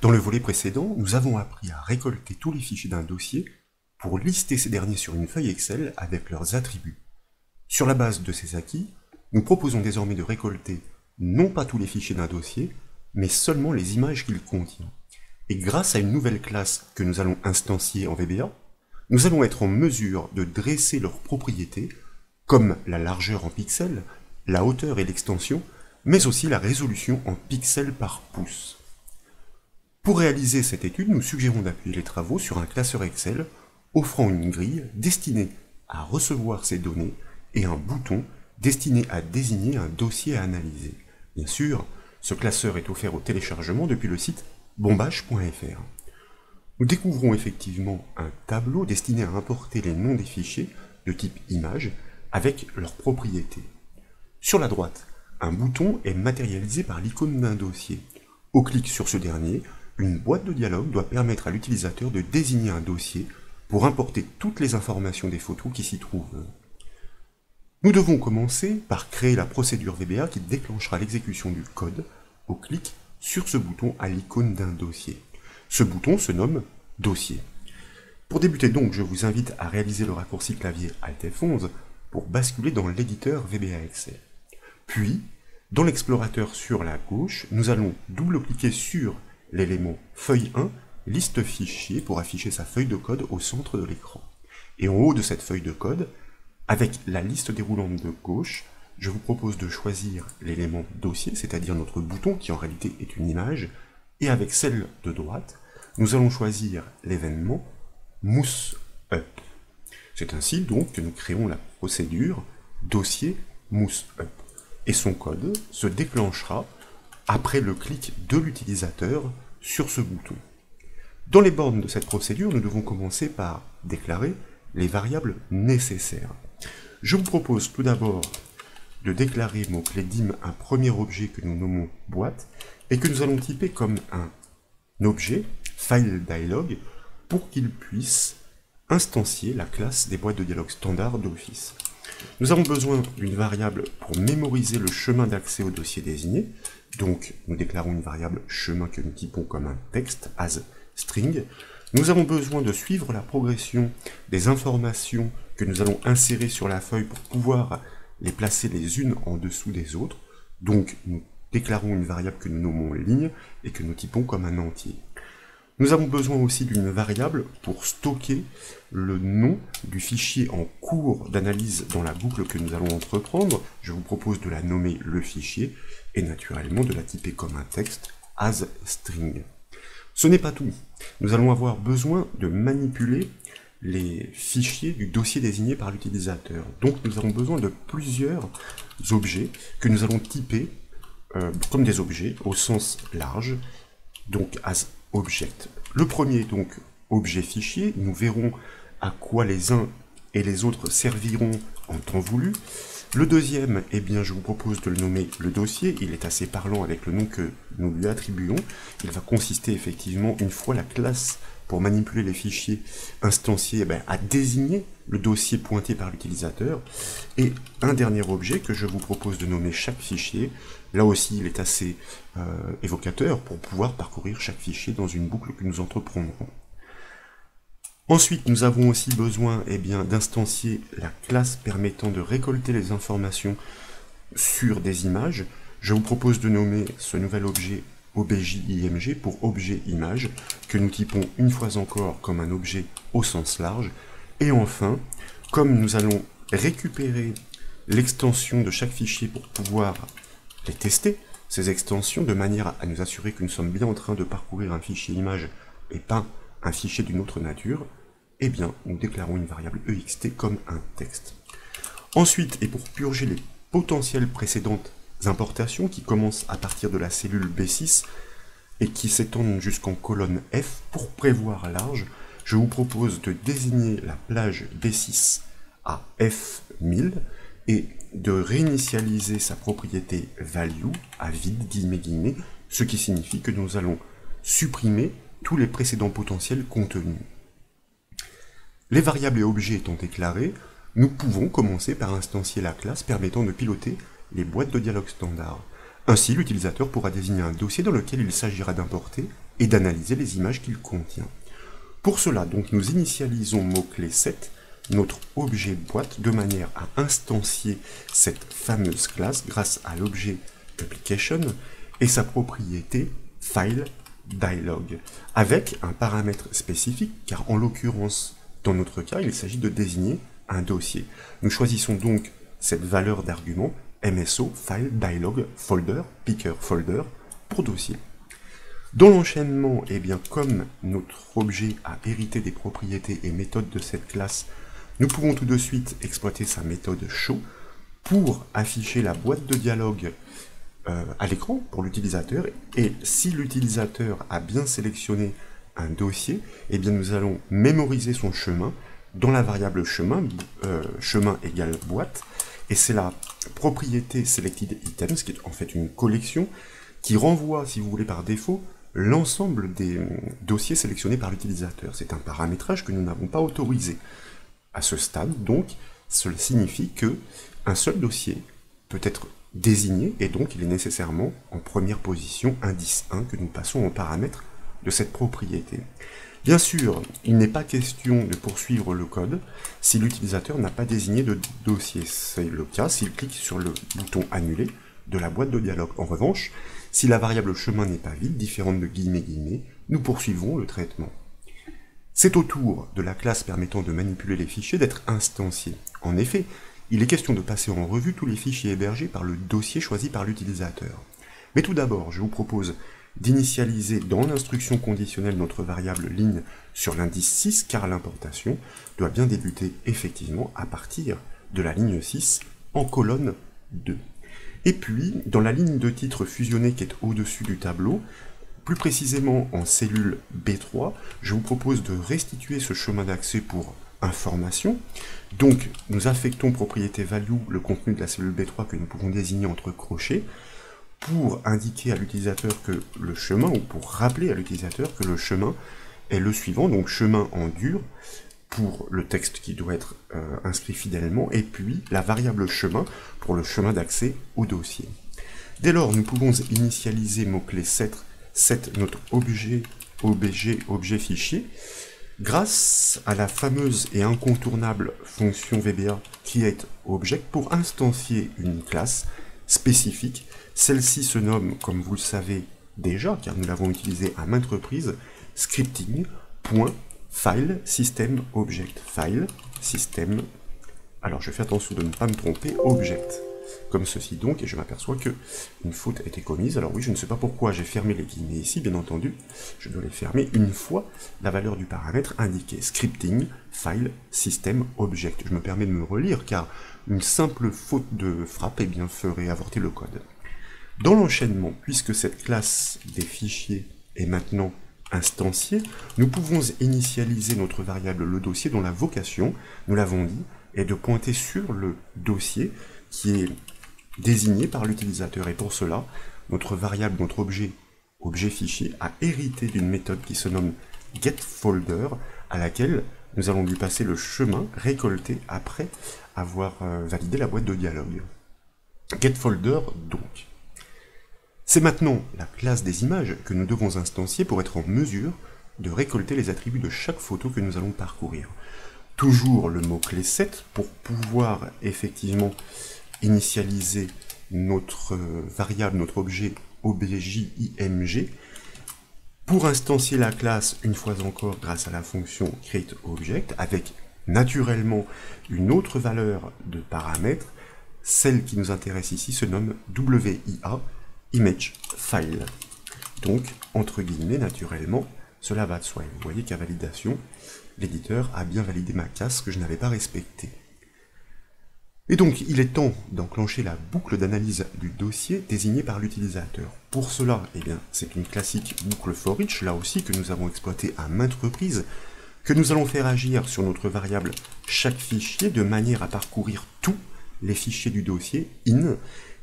Dans le volet précédent, nous avons appris à récolter tous les fichiers d'un dossier pour lister ces derniers sur une feuille Excel avec leurs attributs. Sur la base de ces acquis, nous proposons désormais de récolter non pas tous les fichiers d'un dossier, mais seulement les images qu'il contient. Et grâce à une nouvelle classe que nous allons instancier en VBA, nous allons être en mesure de dresser leurs propriétés, comme la largeur en pixels, la hauteur et l'extension, mais aussi la résolution en pixels par pouce. Pour réaliser cette étude, nous suggérons d'appuyer les travaux sur un classeur Excel offrant une grille destinée à recevoir ces données et un bouton destiné à désigner un dossier à analyser. Bien sûr, ce classeur est offert au téléchargement depuis le site bombage.fr. Nous découvrons effectivement un tableau destiné à importer les noms des fichiers de type image avec leurs propriétés. Sur la droite, un bouton est matérialisé par l'icône d'un dossier. Au clic sur ce dernier, une boîte de dialogue doit permettre à l'utilisateur de désigner un dossier pour importer toutes les informations des photos qui s'y trouvent. Nous devons commencer par créer la procédure VBA qui déclenchera l'exécution du code au clic sur ce bouton à l'icône d'un dossier. Ce bouton se nomme « Dossier ». Pour débuter donc, je vous invite à réaliser le raccourci clavier Alt F11 pour basculer dans l'éditeur VBA Excel. Puis, dans l'explorateur sur la gauche, nous allons double-cliquer sur l'élément Feuille 1, Liste fichier pour afficher sa feuille de code au centre de l'écran. Et en haut de cette feuille de code, avec la liste déroulante de gauche, je vous propose de choisir l'élément dossier, c'est-à-dire notre bouton qui en réalité est une image, et avec celle de droite, nous allons choisir l'événement Mousse Up. C'est ainsi donc que nous créons la procédure dossier Mousse Up. Et son code se déclenchera après le clic de l'utilisateur sur ce bouton. Dans les bornes de cette procédure, nous devons commencer par déclarer les variables nécessaires. Je vous propose tout d'abord de déclarer mot-clé dim un premier objet que nous nommons boîte et que nous allons typer comme un objet FileDialog pour qu'il puisse instancier la classe des boîtes de dialogue standard d'Office. Nous avons besoin d'une variable pour mémoriser le chemin d'accès au dossier désigné, donc nous déclarons une variable chemin que nous typons comme un texte as string. Nous avons besoin de suivre la progression des informations que nous allons insérer sur la feuille pour pouvoir les placer les unes en dessous des autres. Donc nous déclarons une variable que nous nommons ligne et que nous typons comme un entier. Nous avons besoin aussi d'une variable pour stocker le nom du fichier en cours d'analyse dans la boucle que nous allons entreprendre. Je vous propose de la nommer le fichier et naturellement de la typer comme un texte as string. Ce n'est pas tout. Nous allons avoir besoin de manipuler les fichiers du dossier désigné par l'utilisateur. Donc nous avons besoin de plusieurs objets que nous allons typer comme des objets au sens large, donc as object. Le premier donc objet fichier, nous verrons à quoi les uns et les autres serviront en temps voulu. Le deuxième, eh bien, je vous propose de le nommer le dossier, il est assez parlant avec le nom que nous lui attribuons. Il va consister effectivement, une fois la classe pour manipuler les fichiers instanciés, à désigner le dossier pointé par l'utilisateur. Et un dernier objet que je vous propose de nommer chaque fichier. Là aussi, il est assez évocateur pour pouvoir parcourir chaque fichier dans une boucle que nous entreprendrons. Ensuite, nous avons aussi besoin d'instancier la classe permettant de récolter les informations sur des images. Je vous propose de nommer ce nouvel objet objimg pour objet image, que nous typons une fois encore comme un objet au sens large. Et enfin, comme nous allons récupérer l'extension de chaque fichier pour pouvoir les tester, ces extensions, de manière à nous assurer que nous sommes bien en train de parcourir un fichier image et pas un fichier d'une autre nature, eh bien, nous déclarons une variable ext comme un texte. Ensuite, et pour purger les potentielles précédentes importations qui commencent à partir de la cellule B6 et qui s'étendent jusqu'en colonne F, pour prévoir large, je vous propose de désigner la plage B6 à F1000 et de réinitialiser sa propriété value à vide, guillemets, ce qui signifie que nous allons supprimer tous les précédents potentiels contenus. Les variables et objets étant déclarés, nous pouvons commencer par instancier la classe permettant de piloter les boîtes de dialogue standard. Ainsi, l'utilisateur pourra désigner un dossier dans lequel il s'agira d'importer et d'analyser les images qu'il contient. Pour cela, donc, nous initialisons mot-clé set, notre objet boîte, de manière à instancier cette fameuse classe grâce à l'objet application et sa propriété file dialog, avec un paramètre spécifique, car en l'occurrence, dans notre cas, il s'agit de désigner un dossier. Nous choisissons donc cette valeur d'argument MSO file dialog folder picker folder pour dossier. Dans l'enchaînement, eh bien, comme notre objet a hérité des propriétés et méthodes de cette classe, nous pouvons tout de suite exploiter sa méthode show pour afficher la boîte de dialogue à l'écran pour l'utilisateur, et si l'utilisateur a bien sélectionné un dossier, eh bien nous allons mémoriser son chemin dans la variable chemin, chemin égale boîte, et c'est la propriété selected items, qui est en fait une collection, qui renvoie, si vous voulez par défaut, l'ensemble des dossiers sélectionnés par l'utilisateur. C'est un paramétrage que nous n'avons pas autorisé. À ce stade, donc, cela signifie que un seul dossier peut être désigné, et donc il est nécessairement en première position indice 1 que nous passons en paramètre de cette propriété. Bien sûr, il n'est pas question de poursuivre le code si l'utilisateur n'a pas désigné de dossier. C'est le cas s'il clique sur le bouton annuler de la boîte de dialogue. En revanche, si la variable chemin n'est pas vide, différente de guillemets, nous poursuivons le traitement. C'est au tour de la classe permettant de manipuler les fichiers d'être instanciée. En effet, il est question de passer en revue tous les fichiers hébergés par le dossier choisi par l'utilisateur. Mais tout d'abord, je vous propose d'initialiser dans l'instruction conditionnelle notre variable ligne sur l'indice 6, car l'importation doit bien débuter effectivement à partir de la ligne 6 en colonne 2. Et puis, dans la ligne de titre fusionnée qui est au-dessus du tableau, plus précisément en cellule B3, je vous propose de restituer ce chemin d'accès pour information. Donc, nous affectons propriété value le contenu de la cellule B3 que nous pouvons désigner entre crochets pour indiquer à l'utilisateur que le chemin, ou pour rappeler à l'utilisateur que le chemin est le suivant, donc chemin en dur pour le texte qui doit être inscrit fidèlement, et puis la variable chemin pour le chemin d'accès au dossier. Dès lors, nous pouvons initialiser mot-clé set notre objet fichier, grâce à la fameuse et incontournable fonction VBA createObject pour instancier une classe spécifique. Celle-ci se nomme, comme vous le savez déjà, car nous l'avons utilisée à maintes reprises, scripting.fileSystemObject. File, system, alors je fais attention de ne pas me tromper, object. Comme ceci donc, et je m'aperçois que une faute a été commise. Alors oui, je ne sais pas pourquoi j'ai fermé les guillemets ici, bien entendu, je dois les fermer une fois la valeur du paramètre indiquée. Scripting, file, system, object. Je me permets de me relire, car une simple faute de frappe, eh bien, ferait avorter le code. Dans l'enchaînement, puisque cette classe des fichiers est maintenant instanciée, nous pouvons initialiser notre variable le dossier dont la vocation, nous l'avons dit, est de pointer sur le dossier qui est désigné par l'utilisateur. Et pour cela, notre variable, notre objet fichier, a hérité d'une méthode qui se nomme getFolder, à laquelle nous allons lui passer le chemin récolté après avoir validé la boîte de dialogue. GetFolder, donc. C'est maintenant la classe des images que nous devons instancier pour être en mesure de récolter les attributs de chaque photo que nous allons parcourir. Toujours le mot-clé set pour pouvoir effectivement initialiser notre variable, notre objet objIMG, pour instancier la classe une fois encore grâce à la fonction createObject, avec naturellement une autre valeur de paramètre. Celle qui nous intéresse ici se nomme WIA, ImageFile. Donc, entre guillemets, naturellement, cela va de soi. Vous voyez qu'à validation, l'éditeur a bien validé ma classe que je n'avais pas respectée. Et donc, il est temps d'enclencher la boucle d'analyse du dossier désigné par l'utilisateur. Pour cela, eh bien, c'est une classique boucle for each, là aussi, que nous avons exploitée à maintes reprises, que nous allons faire agir sur notre variable chaque fichier de manière à parcourir tous les fichiers du dossier in,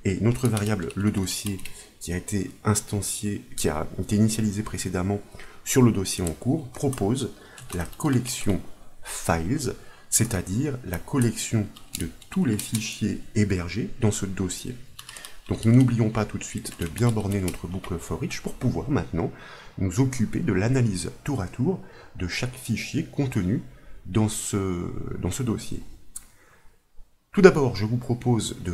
et notre variable le dossier qui a été instancié, qui a été initialisé précédemment sur le dossier en cours, propose la collection files, c'est-à-dire la collection de tous les fichiers hébergés dans ce dossier. Donc nous n'oublions pas tout de suite de bien borner notre boucle for each pour pouvoir maintenant nous occuper de l'analyse tour à tour de chaque fichier contenu dans ce dossier. Tout d'abord, je vous propose de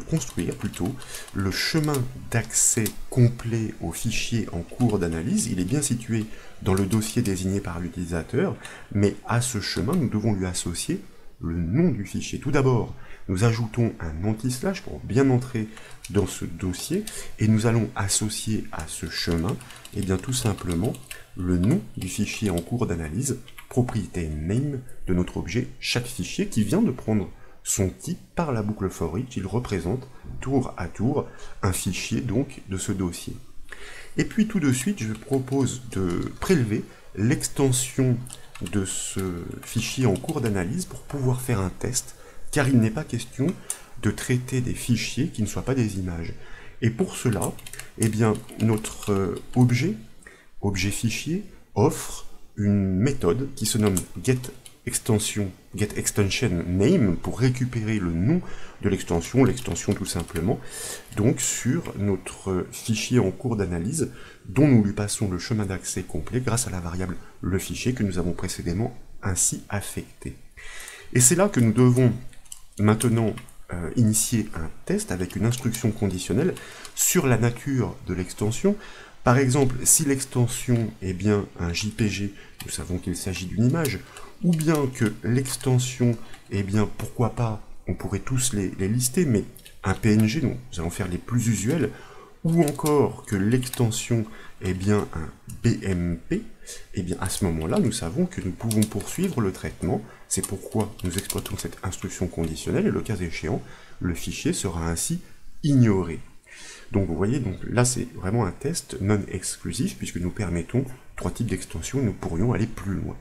construire plutôt, le chemin d'accès complet au fichier en cours d'analyse. Il est bien situé dans le dossier désigné par l'utilisateur, mais à ce chemin, nous devons lui associer le nom du fichier. Tout d'abord, nous ajoutons un anti-slash pour bien entrer dans ce dossier, et nous allons associer à ce chemin, eh bien, tout simplement, le nom du fichier en cours d'analyse, propriété name de notre objet, chaque fichier qui vient de prendre son type par la boucle for each. Il représente tour à tour un fichier donc de ce dossier. Et puis tout de suite, je propose de prélever l'extension de ce fichier en cours d'analyse pour pouvoir faire un test, car il n'est pas question de traiter des fichiers qui ne soient pas des images. Et pour cela, eh bien, notre objet fichier offre une méthode qui se nomme getExtension name pour récupérer le nom de l'extension tout simplement, donc sur notre fichier en cours d'analyse dont nous lui passons le chemin d'accès complet grâce à la variable le fichier que nous avons précédemment ainsi affecté. Et c'est là que nous devons maintenant initier un test avec une instruction conditionnelle sur la nature de l'extension. Par exemple, si l'extension est bien un JPG, nous savons qu'il s'agit d'une image, ou bien que l'extension, eh bien, pourquoi pas, on pourrait tous les lister, mais un PNG, donc nous allons faire les plus usuels, ou encore que l'extension est bien un BMP, eh bien, à ce moment-là, nous savons que nous pouvons poursuivre le traitement. C'est pourquoi nous exploitons cette instruction conditionnelle, et le cas échéant, le fichier sera ainsi ignoré. Donc vous voyez, donc là c'est vraiment un test non exclusif, puisque nous permettons 3 types d'extensions, et nous pourrions aller plus loin.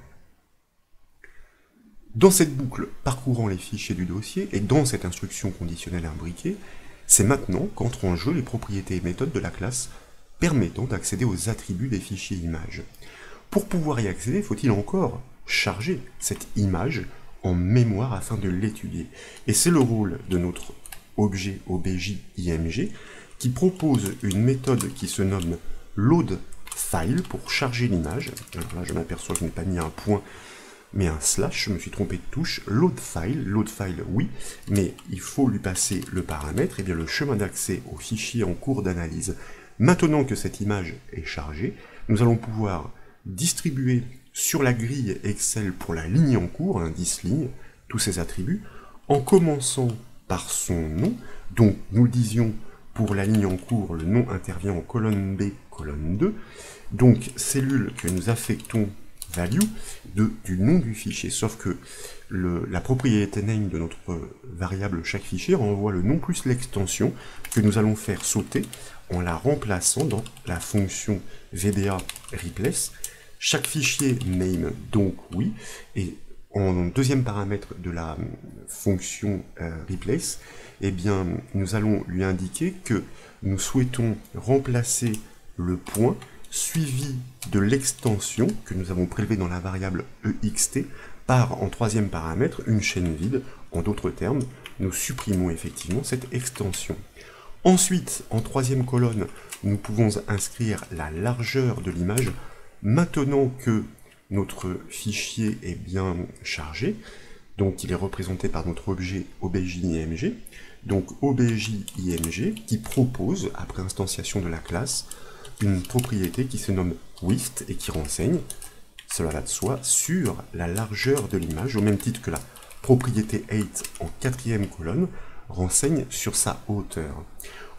Dans cette boucle parcourant les fichiers du dossier, et dans cette instruction conditionnelle imbriquée, c'est maintenant qu'entrent en jeu les propriétés et méthodes de la classe permettant d'accéder aux attributs des fichiers images. Pour pouvoir y accéder, faut-il encore charger cette image en mémoire afin de l'étudier. Et c'est le rôle de notre objet obj.img qui propose une méthode qui se nomme loadFile pour charger l'image. Alors là, je m'aperçois que je n'ai pas mis un point, mais un slash, je me suis trompé de touche. LoadFile, oui, mais il faut lui passer le paramètre, et bien le chemin d'accès au fichier en cours d'analyse. Maintenant que cette image est chargée, nous allons pouvoir distribuer sur la grille Excel pour la ligne en cours, indice ligne, tous ces attributs, en commençant par son nom. Donc nous le disions, pour la ligne en cours, le nom intervient en colonne B, colonne 2. Donc cellule que nous affectons value du nom du fichier, sauf que la propriété name de notre variable chaque fichier renvoie le nom plus l'extension que nous allons faire sauter en la remplaçant dans la fonction VBA replace. Chaque fichier name, donc oui, et en deuxième paramètre de la fonction replace, eh bien, nous allons lui indiquer que nous souhaitons remplacer le point suivi de l'extension que nous avons prélevée dans la variable ext par, en troisième paramètre, une chaîne vide. En d'autres termes, nous supprimons effectivement cette extension. Ensuite, en troisième colonne, nous pouvons inscrire la largeur de l'image maintenant que notre fichier est bien chargé. Donc il est représenté par notre objet obj.img. Donc obj.img qui propose, après instantiation de la classe, une propriété qui se nomme width et qui renseigne, cela va de soi, sur la largeur de l'image, au même titre que la propriété height en quatrième colonne renseigne sur sa hauteur.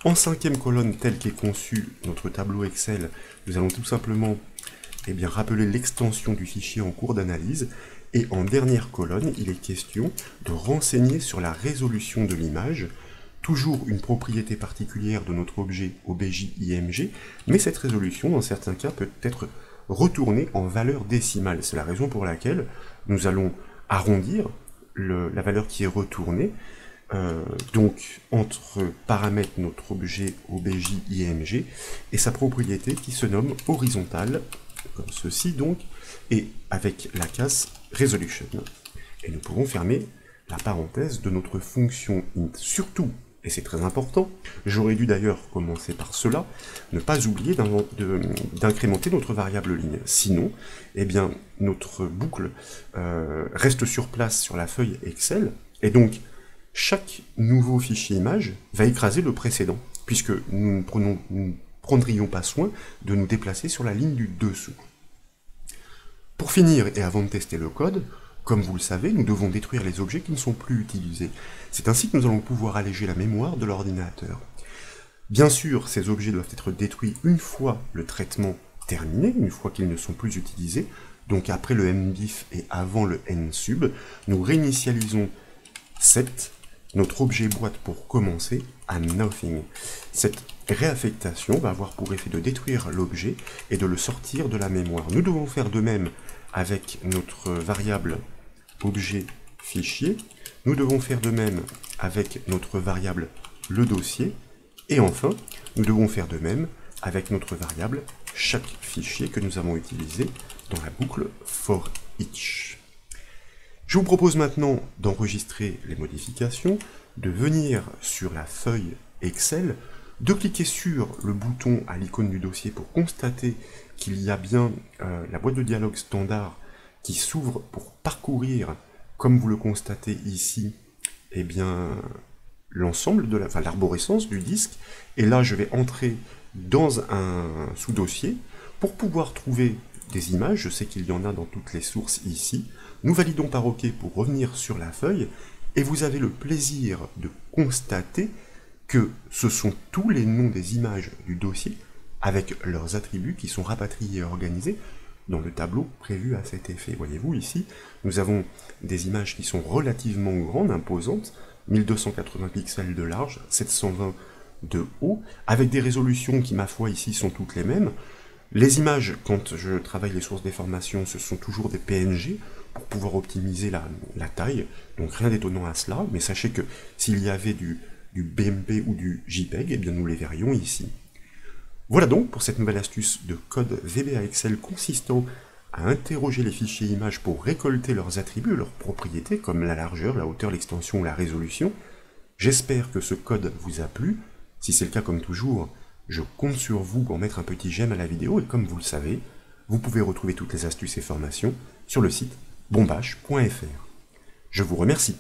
En cinquième colonne, tel qu'est conçu notre tableau Excel, nous allons tout simplement rappeler l'extension du fichier en cours d'analyse, et en dernière colonne, il est question de renseigner sur la résolution de l'image, toujours une propriété particulière de notre objet obj.img, mais cette résolution, dans certains cas, peut être retournée en valeur décimale. C'est la raison pour laquelle nous allons arrondir la valeur qui est retournée, donc entre paramètres notre objet obj.img et sa propriété qui se nomme horizontale, comme ceci donc, et avec la case resolution. Et nous pouvons fermer la parenthèse de notre fonction int. Surtout, et c'est très important, j'aurais dû d'ailleurs commencer par cela, ne pas oublier d'incrémenter notre variable ligne. Sinon, eh bien, notre boucle reste sur place sur la feuille Excel, et donc chaque nouveau fichier image va écraser le précédent, puisque nous ne prendrions pas soin de nous déplacer sur la ligne du dessous. Pour finir, et avant de tester le code, comme vous le savez, nous devons détruire les objets qui ne sont plus utilisés. C'est ainsi que nous allons pouvoir alléger la mémoire de l'ordinateur. Bien sûr, ces objets doivent être détruits une fois le traitement terminé, une fois qu'ils ne sont plus utilisés. Donc après le nbif et avant le nsub, nous réinitialisons set, notre objet boîte pour commencer, à nothing. Cette réaffectation va avoir pour effet de détruire l'objet et de le sortir de la mémoire. Nous devons faire de même avec notre variable objet fichier. Nous devons faire de même avec notre variable le dossier. Et enfin, nous devons faire de même avec notre variable chaque fichier que nous avons utilisé dans la boucle for each. Je vous propose maintenant d'enregistrer les modifications, de venir sur la feuille Excel, de cliquer sur le bouton à l'icône du dossier pour constater qu'il y a bien la boîte de dialogue standard qui s'ouvre pour parcourir, comme vous le constatez ici, eh bien, l'ensemble de l'arborescence du disque. Et là, je vais entrer dans un sous-dossier pour pouvoir trouver des images. Je sais qu'il y en a dans toutes les sources ici. Nous validons par OK pour revenir sur la feuille, et vous avez le plaisir de constater que ce sont tous les noms des images du dossier avec leurs attributs qui sont rapatriés et organisés dans le tableau prévu à cet effet. Voyez-vous ici, nous avons des images qui sont relativement grandes, imposantes, 1280 pixels de large, 720 de haut, avec des résolutions qui, ma foi, ici sont toutes les mêmes. Les images, quand je travaille les sources d'information, ce sont toujours des PNG, pour pouvoir optimiser la taille, donc rien d'étonnant à cela, mais sachez que s'il y avait du BMP ou du JPEG, eh bien nous les verrions ici. Voilà donc pour cette nouvelle astuce de code VBA Excel consistant à interroger les fichiers images pour récolter leurs attributs, leurs propriétés, comme la largeur, la hauteur, l'extension ou la résolution. J'espère que ce code vous a plu. Si c'est le cas, comme toujours, je compte sur vous pour mettre un petit j'aime à la vidéo, et comme vous le savez, vous pouvez retrouver toutes les astuces et formations sur le site bombache.fr. Je vous remercie.